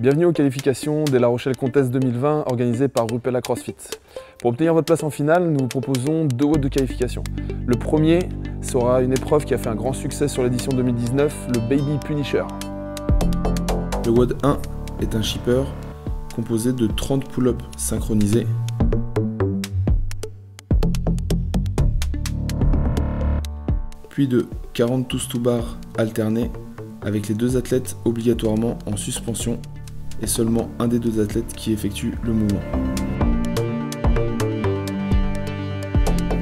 Bienvenue aux qualifications des La Rochelle Contest 2020 organisées par Rupella CrossFit. Pour obtenir votre place en finale, nous vous proposons deux WOD de qualification. Le premier sera une épreuve qui a fait un grand succès sur l'édition 2019, le Baby Punisher. Le WOD 1 est un shipper composé de 30 pull-ups synchronisés, puis de 40 toes to bar alternés avec les deux athlètes obligatoirement en suspension et seulement un des deux athlètes qui effectue le mouvement.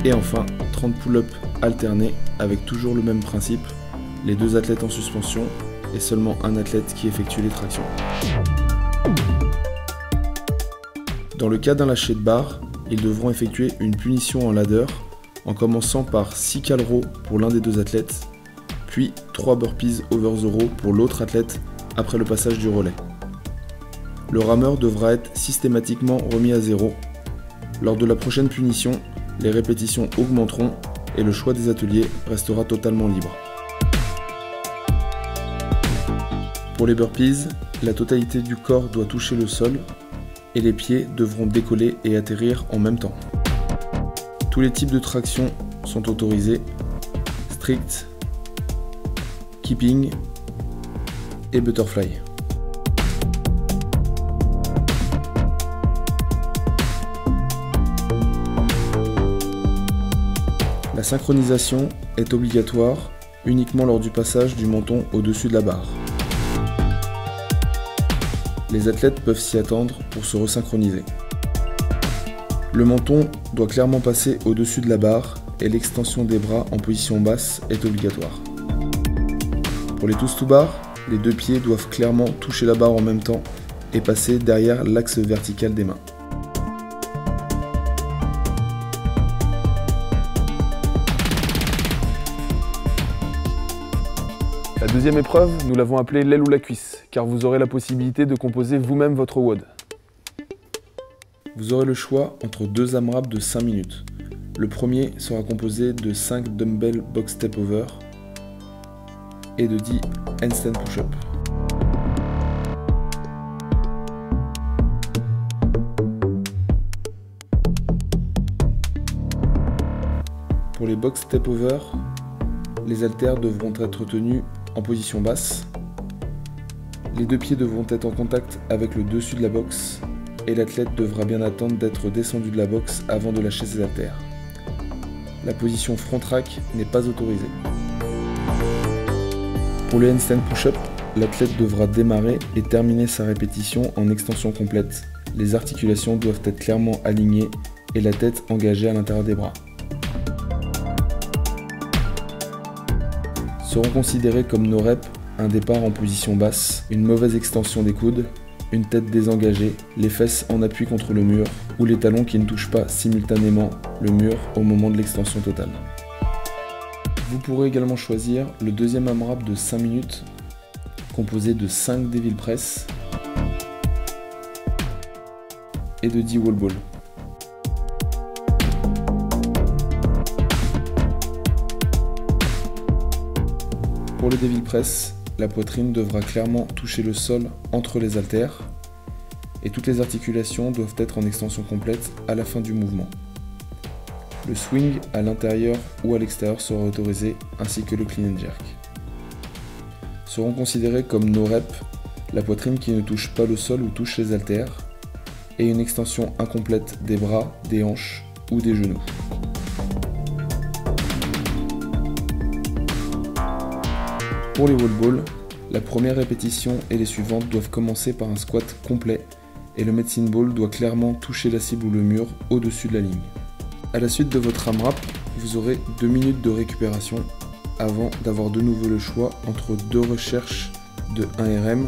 Et enfin, 30 pull-ups alternés avec toujours le même principe, les deux athlètes en suspension et seulement un athlète qui effectue les tractions. Dans le cas d'un lâcher de barre, ils devront effectuer une punition en ladder en commençant par 6 cal row pour l'un des deux athlètes, puis 3 burpees over the row pour l'autre athlète après le passage du relais. Le rameur devra être systématiquement remis à zéro. Lors de la prochaine punition, les répétitions augmenteront et le choix des ateliers restera totalement libre. Pour les burpees, la totalité du corps doit toucher le sol et les pieds devront décoller et atterrir en même temps. Tous les types de traction sont autorisés, strict, keeping et butterfly. La synchronisation est obligatoire uniquement lors du passage du menton au-dessus de la barre. Les athlètes peuvent s'y attendre pour se resynchroniser. Le menton doit clairement passer au-dessus de la barre et l'extension des bras en position basse est obligatoire. Pour les toes to bar, les deux pieds doivent clairement toucher la barre en même temps et passer derrière l'axe vertical des mains. La deuxième épreuve, nous l'avons appelée l'aile ou la cuisse, car vous aurez la possibilité de composer vous-même votre WOD. Vous aurez le choix entre deux AMRAP de 5 minutes. Le premier sera composé de 5 dumbbell box step over et de 10 handstand push-up. Pour les box step over, les haltères devront être tenus en position basse. Les deux pieds devront être en contact avec le dessus de la box et l'athlète devra bien attendre d'être descendu de la box avant de lâcher ses haltères. La position front rack n'est pas autorisée. Pour le handstand push-up, l'athlète devra démarrer et terminer sa répétition en extension complète. Les articulations doivent être clairement alignées et la tête engagée à l'intérieur des bras. Seront considérés comme nos reps un départ en position basse, une mauvaise extension des coudes, une tête désengagée, les fesses en appui contre le mur ou les talons qui ne touchent pas simultanément le mur au moment de l'extension totale. Vous pourrez également choisir le deuxième AMRAP de 5 minutes composé de 5 devil press et de 10 wall ball. Pour le devil press, la poitrine devra clairement toucher le sol entre les haltères et toutes les articulations doivent être en extension complète à la fin du mouvement. Le swing à l'intérieur ou à l'extérieur sera autorisé ainsi que le clean and jerk. Seront considérés comme no reps la poitrine qui ne touche pas le sol ou touche les haltères et une extension incomplète des bras, des hanches ou des genoux. Pour les wall balls, la première répétition et les suivantes doivent commencer par un squat complet et le medicine ball doit clairement toucher la cible ou le mur au-dessus de la ligne. À la suite de votre AMRAP, vous aurez 2 minutes de récupération avant d'avoir de nouveau le choix entre deux recherches de 1 RM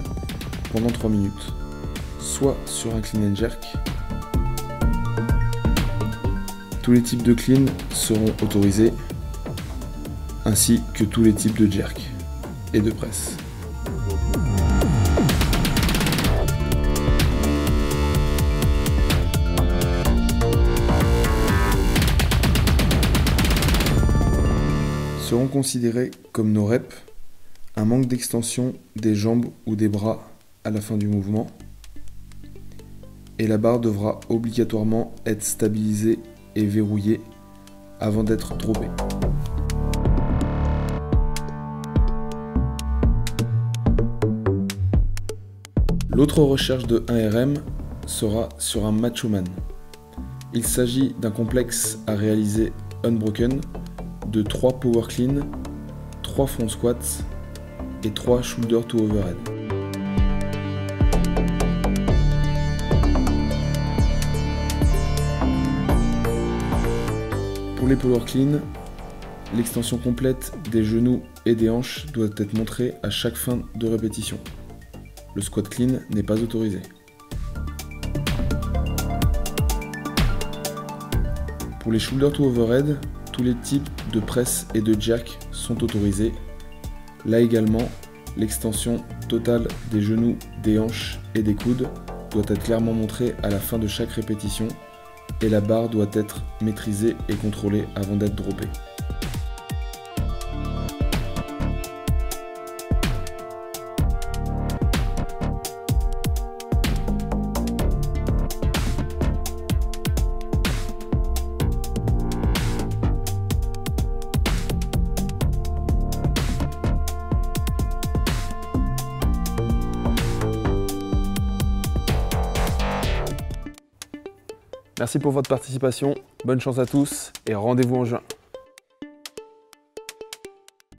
pendant 3 minutes, soit sur un clean and jerk. Tous les types de clean seront autorisés, ainsi que tous les types de jerk et de presse. Seront considérés comme nos reps un manque d'extension des jambes ou des bras à la fin du mouvement, et la barre devra obligatoirement être stabilisée et verrouillée avant d'être droppée. L'autre recherche de 1RM sera sur un Machoman. Il s'agit d'un complexe à réaliser unbroken de 3 power clean, 3 front squats et 3 shoulder to overhead. Pour les power clean, l'extension complète des genoux et des hanches doit être montrée à chaque fin de répétition. Le squat clean n'est pas autorisé. Pour les shoulder to overhead, tous les types de press et de jack sont autorisés. Là également, l'extension totale des genoux, des hanches et des coudes doit être clairement montrée à la fin de chaque répétition et la barre doit être maîtrisée et contrôlée avant d'être droppée. Merci pour votre participation, bonne chance à tous et rendez-vous en juin.